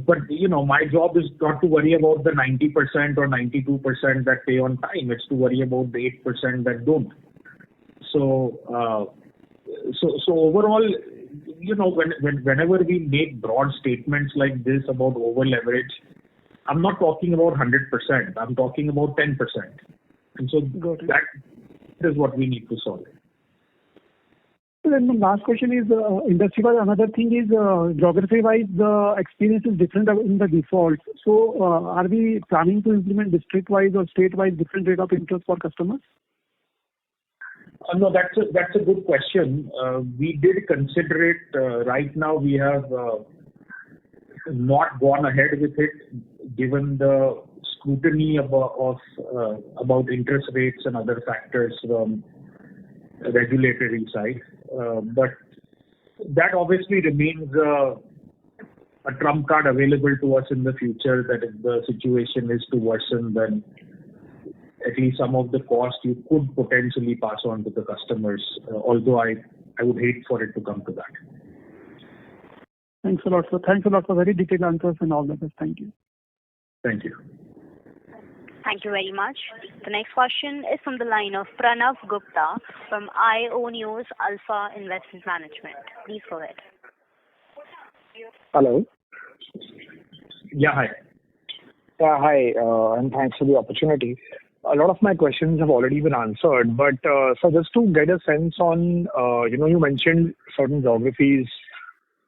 But my job is not to worry about the 90% or 92% that pay on time. It's to worry about the 8% that don't. So overall, whenever we make broad statements like this about over leverage, I'm not talking about 100%. I'm talking about 10%. And so that is what we need to solve. Then the last question is industry-wise. Another thing is geography-wise, the experience is different in the default. So are we planning to implement district-wise or state-wise different rate of interest for customers? No, that's a good question. We did consider it. Right now, we have not gone ahead with it, given the scrutiny about interest rates and other factors from regulatory side. But that obviously remains a trump card available to us in the future, that if the situation is to worsen, then at least some of the cost you could potentially pass on to the customers, although I would hate for it to come to that. Thanks a lot, sir. Thanks a lot for very detailed answers and all the best. Thank you. Thank you. Thank you very much. The next question is from the line of Pranav Gupta from IO News Alpha Investment Management. Please go ahead. Hello. Yeah, hi. Yeah, hi, and thanks for the opportunity. A lot of my questions have already been answered, but so just to get a sense on, you mentioned certain geographies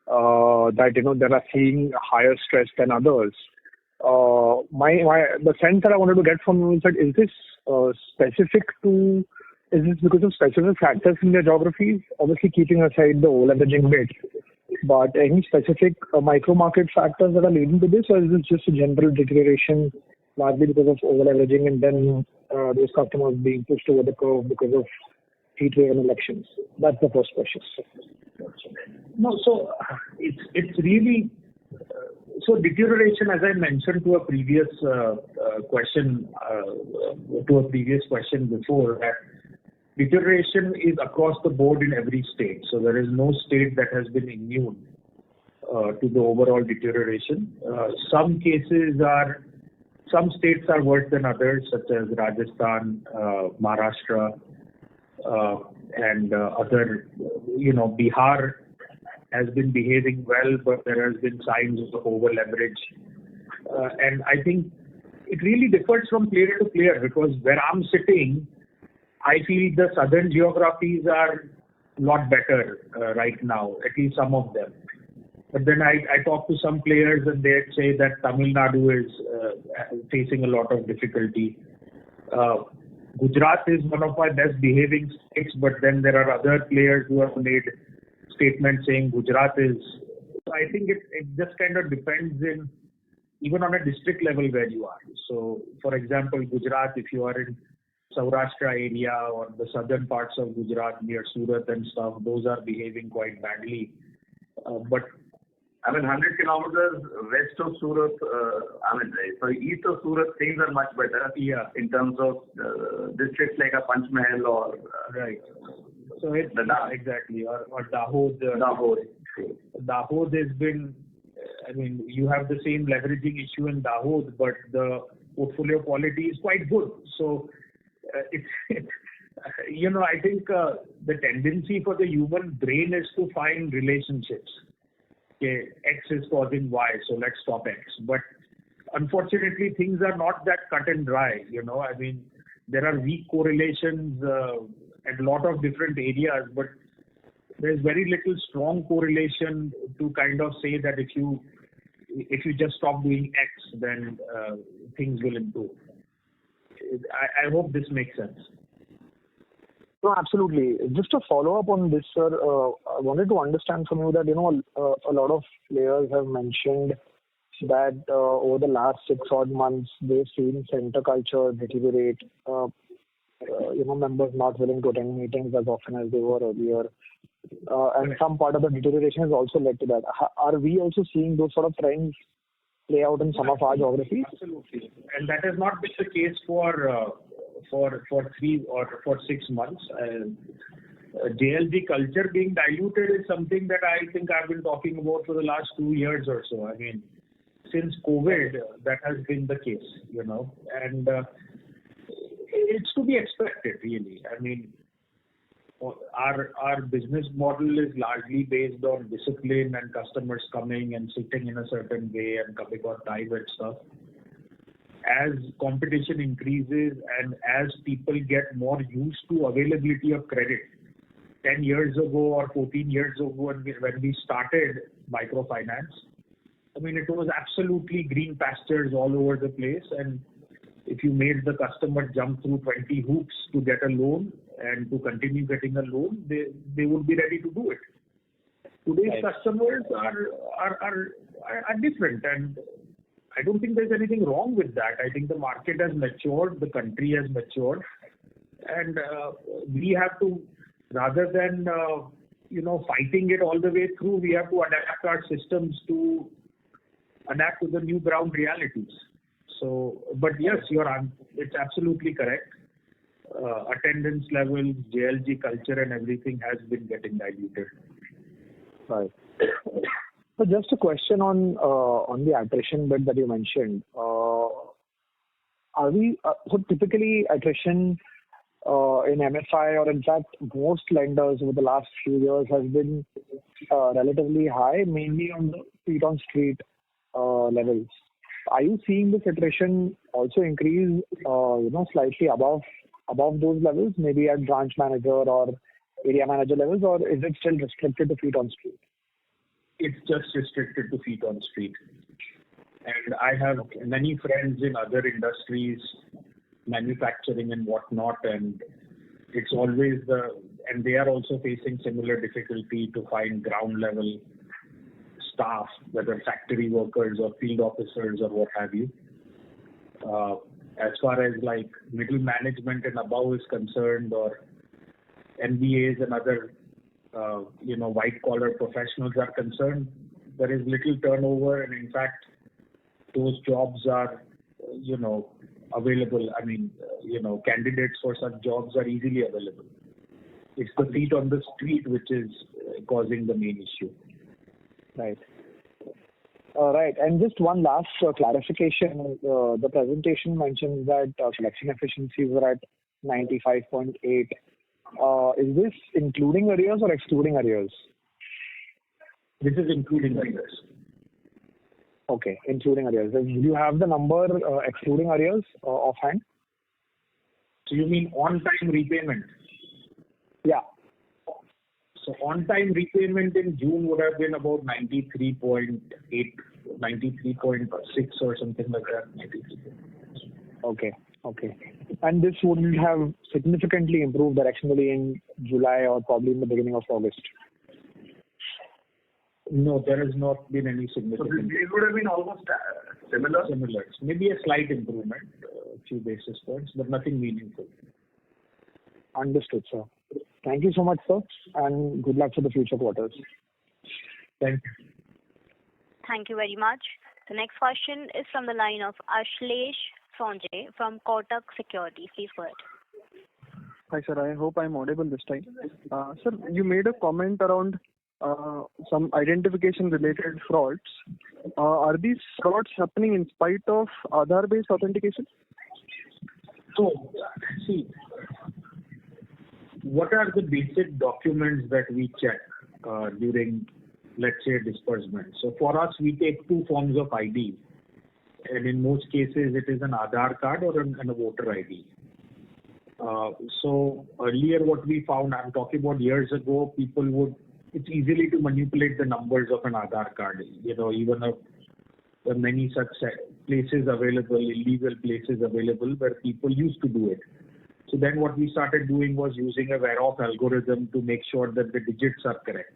that that are seeing higher stress than others. The sense that I wanted to get from you is that is this because of specific factors in the geographies, obviously keeping aside the over-leveraging bit, but any specific micro market factors that are leading to this, or is this just a general deterioration largely because of over-leveraging and then those customers being pushed over the curve because of heat wave and elections? That's the first question. No, so it's really so deterioration, as I mentioned to a previous question before, that deterioration is across the board in every state. So there is no state that has been immune to the overall deterioration. Some states are worse than others, such as Rajasthan, Maharashtra, and other, Bihar has been behaving well, but there has been signs of over leverage. And I think it really differs from player to player, because where I'm sitting, I feel the southern geographies are a lot better right now, at least some of them. But then I talk to some players and they say that Tamil Nadu is facing a lot of difficulty. Gujarat is one of my best behaving states, but then there are other players who have made statements saying Gujarat is. So I think it just kind of depends even on a district level where you are. So, for example, Gujarat, if you are in Saurashtra area or the southern parts of Gujarat near Surat and stuff, those are behaving quite badly. But 100 kilometers west of Surat, east of Surat, things are much better. Yeah. In terms of districts like a Panchmahal or right. So it's exactly or Dahod. Dahod has been. You have the same leveraging issue in Dahod, but the portfolio quality is quite good. So I think the tendency for the human brain is to find relationships. Okay, X is causing Y, so let's stop X. But unfortunately, things are not that cut and dry. There are weak correlations at a lot of different areas, but there's very little strong correlation to kind of say that if you just stop doing X, then things will improve. I hope this makes sense. No, absolutely. Just to follow up on this, sir, I wanted to understand from you that, a lot of players have mentioned that over the last 6 odd months, they've seen center culture deteriorate, members not willing to attend meetings as often as they were earlier. And some part of the deterioration has also led to that. Are we also seeing those sort of trends play out in some of our geographies? Absolutely. And that has not been the case for 3 or for 6 months. JLG culture being diluted is something that I think I've been talking about for the last 2 years or so. Since COVID, that has been the case, and it's to be expected, really. Our business model is largely based on discipline and customers coming and sitting in a certain way and coming on time and stuff. As competition increases and as people get more used to availability of credit, 10 years ago or 14 years ago when we started microfinance, it was absolutely green pastures all over the place, and if you made the customer jump through 20 hoops to get a loan and to continue getting a loan, they would be ready to do it. Today's customers are different, and I don't think there's anything wrong with that. I think the market has matured, the country has matured, and we have to, rather than fighting it all the way through, we have to adapt our systems to adapt to the new ground realities. So, but yes, it's absolutely correct. Attendance levels, JLG culture and everything has been getting diluted. Right. So just a question on the attrition bit that you mentioned. So typically attrition in MFI, or in fact most lenders over the last few years, has been relatively high, mainly on the feet on street levels. Are you seeing this attrition also increase, slightly above those levels, maybe at branch manager or area manager levels, or is it still restricted to feet on street? It's just restricted to feet on street. And I have many friends in other industries, manufacturing and whatnot, and it's always and they are also facing similar difficulty to find ground level staff, whether factory workers or field officers or what have you. As far as like middle management and above is concerned, or MBAs and other white collar professionals are concerned, there is little turnover, and in fact those jobs are available. Candidates for such jobs are easily available. It's the feet on the street which is causing the main issue. Right. All right. And just one last clarification. The presentation mentions that collection efficiencies were at 95.8. Is this including arrears or excluding arrears? This is including arrears. Okay, including arrears. Do you have the number excluding arrears offhand? So you mean on-time repayment? Yeah. So on-time repayment in June would have been about 93.8, 93.6 or something like that. 93. Okay. And this wouldn't have significantly improved directionally in July or probably in the beginning of August? No, there has not been any So significant. these would have been almost similar. Similar. Maybe a slight improvement, a few basis points, but nothing meaningful. Understood, sir. Thank you so much, sir, and good luck for the future quarters. Thank you. Thank you very much. The next question is from the line of Ashlesh Sonje from Kotak Securities. Please go ahead. Hi, sir. I hope I'm audible this time. Sir, you made a comment around some identification-related frauds. Are these frauds happening in spite of Aadhaar-based authentication? So, see, what are the basic documents that we check during, let's say, disbursement? So for us, we take two forms of ID. And in most cases, it is an Aadhaar card or a voter ID. So earlier what we found, I'm talking about years ago, it's easily to manipulate the numbers of an Aadhaar card. Even if there are many such places available, illegal places available where people used to do it. So then what we started doing was using a where-off algorithm to make sure that the digits are correct.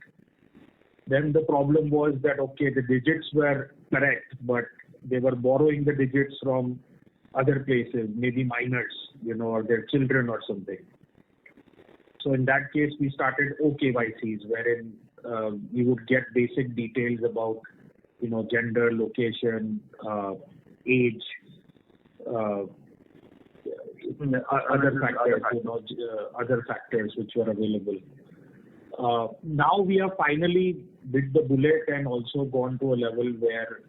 Then the problem was that, okay, the digits were correct, but they were borrowing the digits from other places, maybe minors, or their children or something. So in that case, we started OKYCs, wherein we would get basic details about, gender, location, age, other factors which were available. Now we have finally bit the bullet and also gone to a level where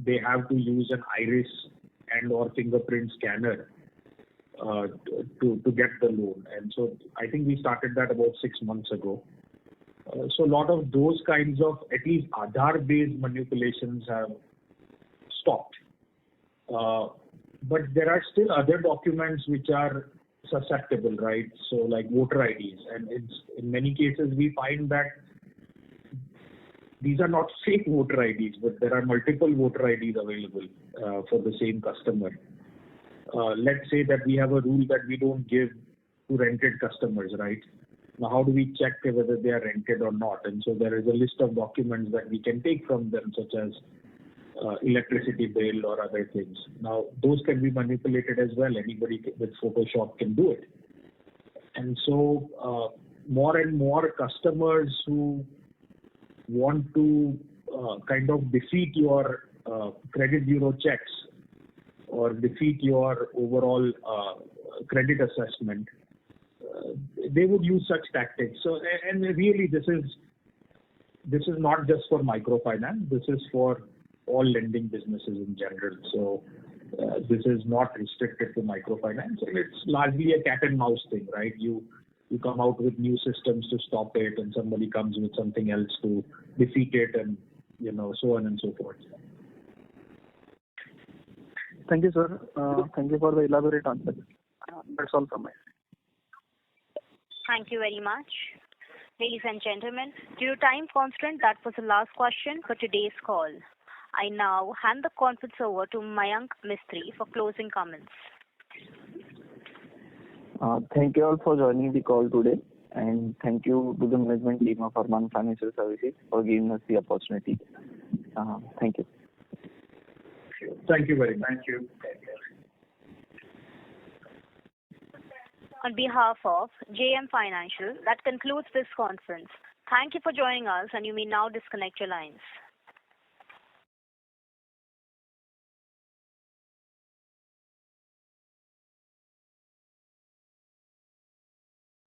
they have to use an iris and or fingerprint scanner to get the loan. And so I think we started that about 6 months ago. So a lot of those kinds of at least Aadhaar-based manipulations have stopped. But there are still other documents which are susceptible, right? So like voter IDs. And in many cases, we find that these are not fake voter IDs, but there are multiple voter IDs available for the same customer. Let's say that we have a rule that we don't give to rented customers, right? Now, how do we check whether they are rented or not? And so there is a list of documents that we can take from them, such as electricity bill or other things. Now, those can be manipulated as well. Anybody with Photoshop can do it. And so more and more customers who want to kind of defeat your credit bureau checks or defeat your overall credit assessment, they would use such tactics. So, and really, this is not just for microfinance. This is for all lending businesses in general. So, this is not restricted to microfinance, and it's largely a cat and mouse thing, right? You come out with new systems to stop it, and somebody comes with something else to defeat it, and so on and so forth. Thank you, sir. Thank you for the elaborate answer. That's all from my side. Thank you very much. Ladies and gentlemen, due to time constraint, that was the last question for today's call. I now hand the conference over to Mayank Mistry for closing comments. Thank you all for joining the call today, and thank you to the management team of Arman Financial Services for giving us the opportunity. Thank you. Thank you very much. Thank you. On behalf of JM Financial, that concludes this conference. Thank you for joining us, and you may now disconnect your lines.